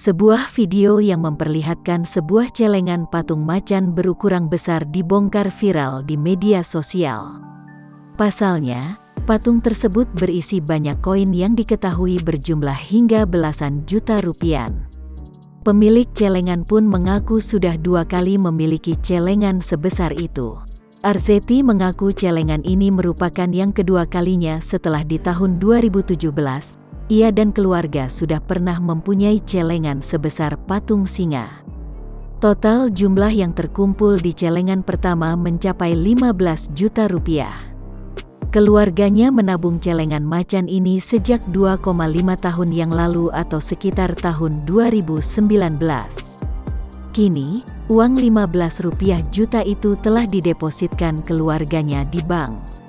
Sebuah video yang memperlihatkan sebuah celengan patung macan berukuran besar dibongkar viral di media sosial. Pasalnya, patung tersebut berisi banyak koin yang diketahui berjumlah hingga belasan juta rupiah. Pemilik celengan pun mengaku sudah 2 kali memiliki celengan sebesar itu. Arzetti mengaku celengan ini merupakan yang kedua kalinya setelah di tahun 2017. Ia dan keluarga sudah pernah mempunyai celengan sebesar patung singa. Total jumlah yang terkumpul di celengan pertama mencapai 15 juta rupiah. Keluarganya menabung celengan macan ini sejak 2,5 tahun yang lalu atau sekitar tahun 2019. Kini, uang 15 rupiah juta itu telah didepositkan keluarganya di bank.